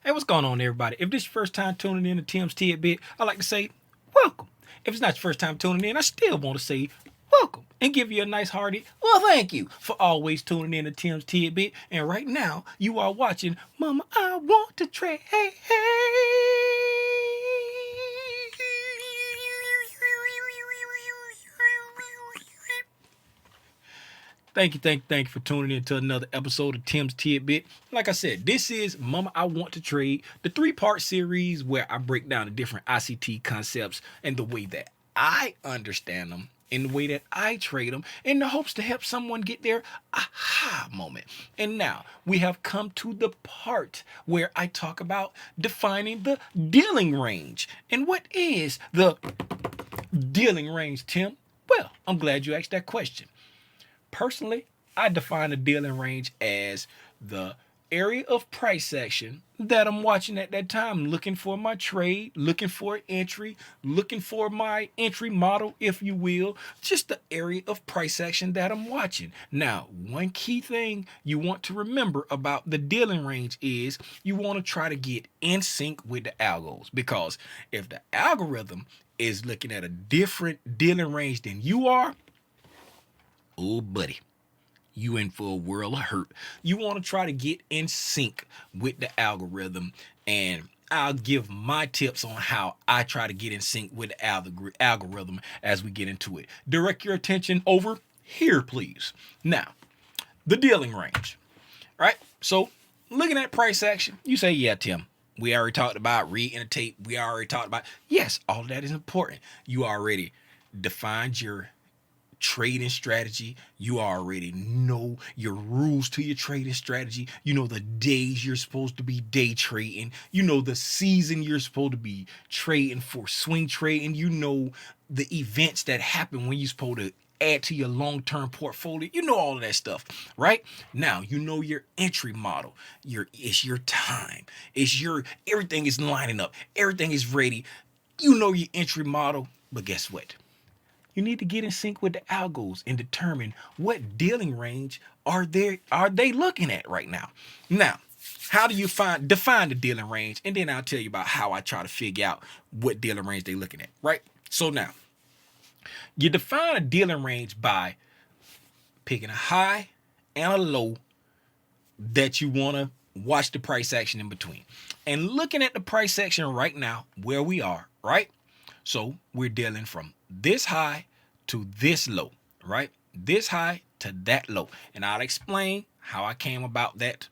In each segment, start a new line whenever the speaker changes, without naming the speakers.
Hey, what's going on, everybody? If this is your first time tuning in to Tim's Tidbit, I'd like to say welcome. If it's not your first time tuning in, I still want to say welcome and give you a nice hearty, well, thank you for always tuning in to Tim's Tidbit. And right now, you are watching Mama, I Want to Trade. Hey, hey. Thank you for tuning in to another episode of Tim's Tidbit. Like I said, this is Mama I Want to Trade, the three-part series where I break down the different ICT concepts and the way that I understand them, in the way that I trade them, in the hopes to help someone get their aha moment. And now we have come to the part where I talk about defining the dealing range. And what is the dealing range, Tim? Well, I'm glad you asked that question. Personally, I define the dealing range as the area of price action that I'm watching at that time, looking for my trade, looking for an entry, looking for my entry model, if you will, just the area of price action that I'm watching. Now, one key thing you want to remember about the dealing range is you want to try to get in sync with the algos, because if the algorithm is looking at a different dealing range than you are, oh, buddy, you in for a world of hurt. You want to try to get in sync with the algorithm, and I'll give my tips on how I try to get in sync with the algorithm as we get into it. Direct your attention over here, please. Now, the dealing range, right? So, looking at price action, you say, yeah, Tim, we already talked about reading the tape. We already talked about, yes, all of that is important. You already defined your trading strategy. You already know your rules to your trading strategy. You know the days you're supposed to be day trading. You know the season you're supposed to be trading for swing trading. You know the events that happen when you're supposed to add to your long-term portfolio. You know all of that stuff, right? Now you know your entry model. It's your time. Everything is lining up. Everything is ready. You know your entry model, but guess what? You need to get in sync with the algos and determine what dealing range are they looking at right now. Now, how do you define the dealing range? And then I'll tell you about how I try to figure out what dealing range they're looking at, right? So now, you define a dealing range by picking a high and a low that you want to watch the price action in between. And looking at the price action right now, where we are, right? So we're dealing from this high to this low, right? This high to that low. And I'll explain how I came about that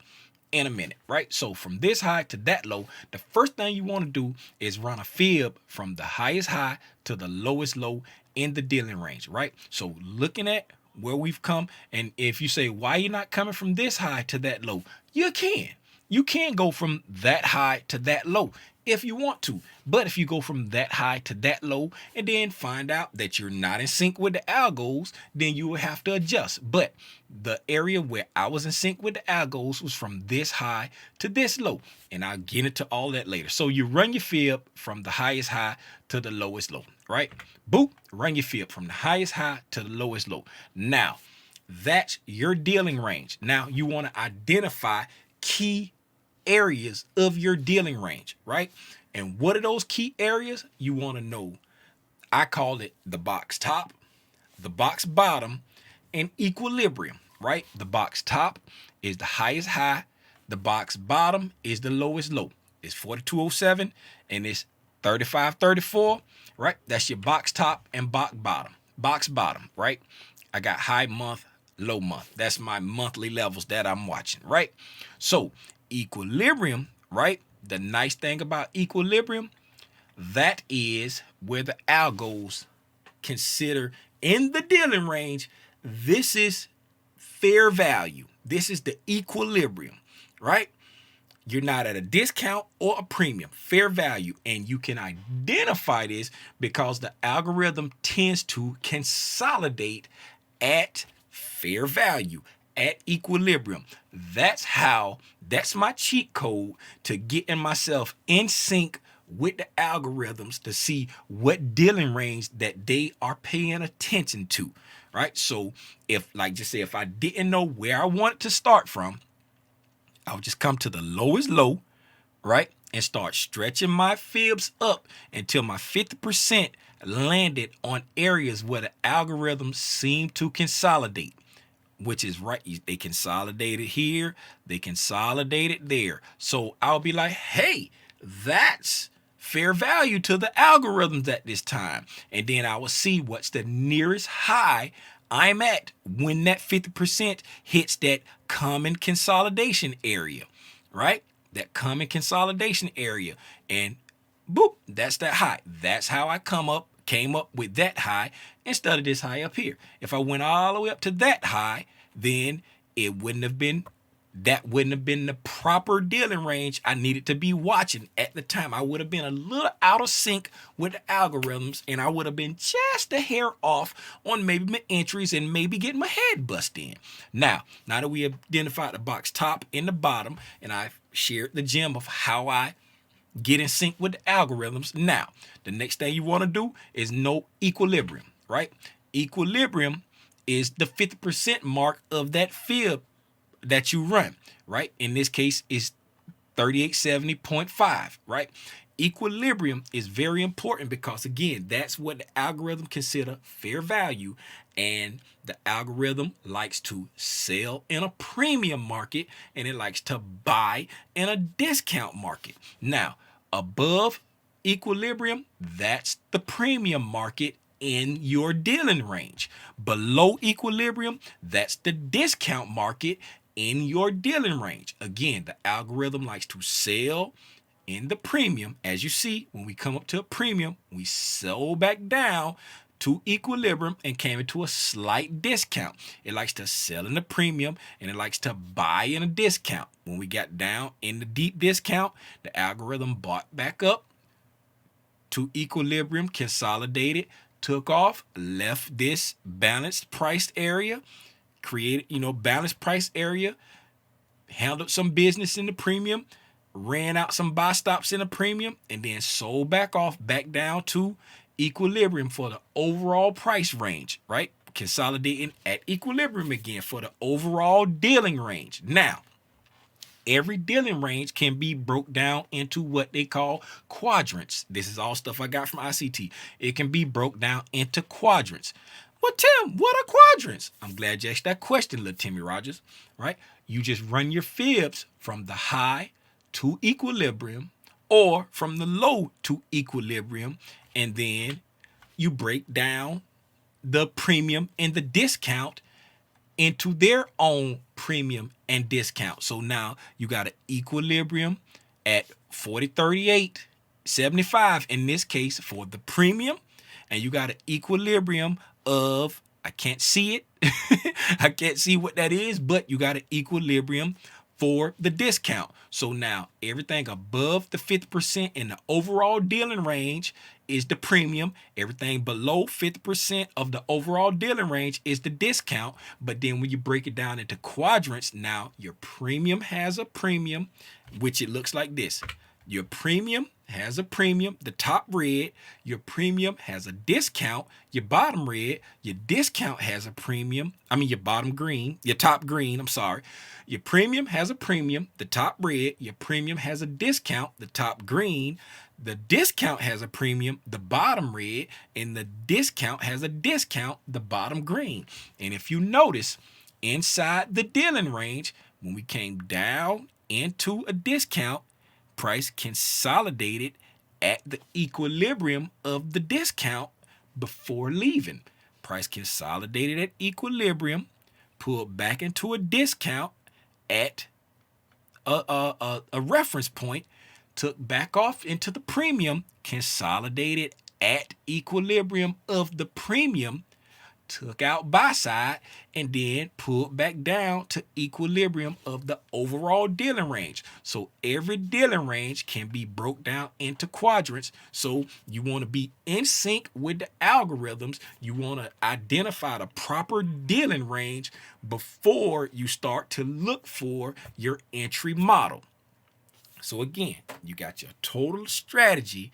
in a minute, right? So from this high to that low, the first thing you want to do is run a fib from the highest high to the lowest low in the dealing range, right? So looking at where we've come, and if you say, why you're not coming from this high to that low, you can. You can go from that high to that low if you want to. But if you go from that high to that low and then find out that you're not in sync with the algos, then you will have to adjust. But the area where I was in sync with the algos was from this high to this low. And I'll get into all that later. So you run your fib from the highest high to the lowest low, right? Boop, run your fib from the highest high to the lowest low. Now, that's your dealing range. Now you want to identify key areas of your dealing range, right? And what are those key areas? You want to know. I call it the box top, the box bottom, and equilibrium, right? The box top is the highest high. The box bottom is the lowest low. It's 4207 and it's 3534, right? That's your box top and box bottom, right? I got high month, low month. That's my monthly levels that I'm watching, right? So equilibrium, right? The nice thing about equilibrium, that is where the algos consider in the dealing range, this is fair value. This is the equilibrium, right? You're not at a discount or a premium, fair value. And you can identify this because the algorithm tends to consolidate at fair value, at equilibrium. That's my cheat code to getting myself in sync with the algorithms to see what dealing range that they are paying attention to, right? So if, like, just say if I didn't know where I wanted to start from, I would just come to the lowest low, right? And start stretching my fibs up until my 50% landed on areas where the algorithm seemed to consolidate, which is right. They consolidated here, they consolidated there. So I'll be like, hey, that's fair value to the algorithms at this time. And then I will see what's the nearest high I'm at when that 50% hits that common consolidation area, right? That common consolidation area. And boop, that's that high. That's how I came up with that high instead of this high up here. If I went all the way up to that high, then it wouldn't have been the proper dealing range I needed to be watching at the time. I would have been a little out of sync with the algorithms, and I would have been just a hair off on maybe my entries and maybe getting my head bust in. Now that we have identified the box top and the bottom, and I've shared the gem of how I get in sync with the algorithms. Now, the next thing you want to do is know equilibrium, right? Equilibrium is the 50% mark of that fib that you run, right? In this case, is 3870.5, right? Equilibrium is very important because, again, that's what the algorithm consider fair value, and the algorithm likes to sell in a premium market and it likes to buy in a discount market. Now, above equilibrium, that's the premium market in your dealing range. Below equilibrium, that's the discount market in your dealing range. Again, the algorithm likes to sell in the premium. As you see, when we come up to a premium, we sell back down to equilibrium and came into a slight discount. It likes to sell in the premium and it likes to buy in a discount. When we got down in the deep discount, the algorithm bought back up to equilibrium, consolidated, took off, left this balanced price area, created, balanced price area, handled some business in the premium, ran out some buy stops in the premium, and then sold back off, back down to equilibrium for the overall price range, right? Consolidating at equilibrium again for the overall dealing range. Now, every dealing range can be broke down into what they call quadrants. This is all stuff I got from ICT. It can be broke down into quadrants. Well, Tim, what are quadrants? I'm glad you asked that question, little Timmy Rogers, right? You just run your fibs from the high to equilibrium or from the low to equilibrium, and then you break down the premium and the discount into their own premium and discount. So now you got an equilibrium at 4038.75 in this case for the premium, and you got an equilibrium of, I can't see it, I can't see what that is, but you got an equilibrium for the discount. So now everything above the 50% in the overall dealing range is the premium. Everything below 50% of the overall dealing range is the discount. But then when you break it down into quadrants, now your premium has a premium, which it looks like this. Your premium has a premium, the top red. Your premium has a discount, your bottom red. Your discount has a premium. Your bottom green, your top green, I'm sorry. Your premium has a premium, the top red. Your premium has a discount, the top green. The discount has a premium, the bottom red. And the discount has a discount, the bottom green. And if you notice, inside the dealing range, when we came down into a discount, price consolidated at the equilibrium of the discount before leaving. Price consolidated at equilibrium, pulled back into a discount at a reference point, took back off into the premium, consolidated at equilibrium of the premium, took out buy side, and then pulled back down to equilibrium of the overall dealing range. So every dealing range can be broke down into quadrants. So you want to be in sync with the algorithms. You want to identify the proper dealing range before you start to look for your entry model. So again, you got your total strategy,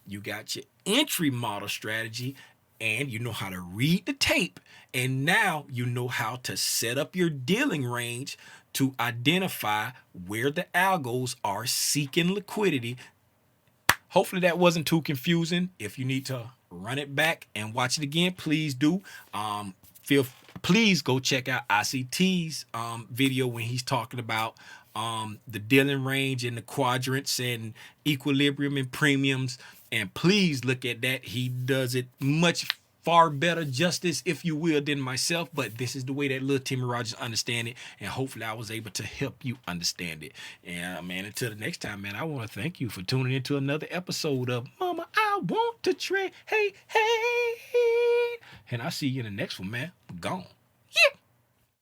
you got your entry model strategy, and you know how to read the tape, and now you know how to set up your dealing range to identify where the algos are seeking liquidity. Hopefully that wasn't too confusing. If you need to run it back and watch it again, please do. Please go check out ICT's video when he's talking about the dealing range and the quadrants and equilibrium and premiums. And please look at that. He does it much far better justice, if you will, than myself. But this is the way that little Timmy Rogers understand it, and hopefully I was able to help you understand it. And man, until the next time, man, I want to thank you for tuning into another episode of Mama I Want to Trade. Hey, hey, and I'll see you in the next one, man. I'm gone. Yeah.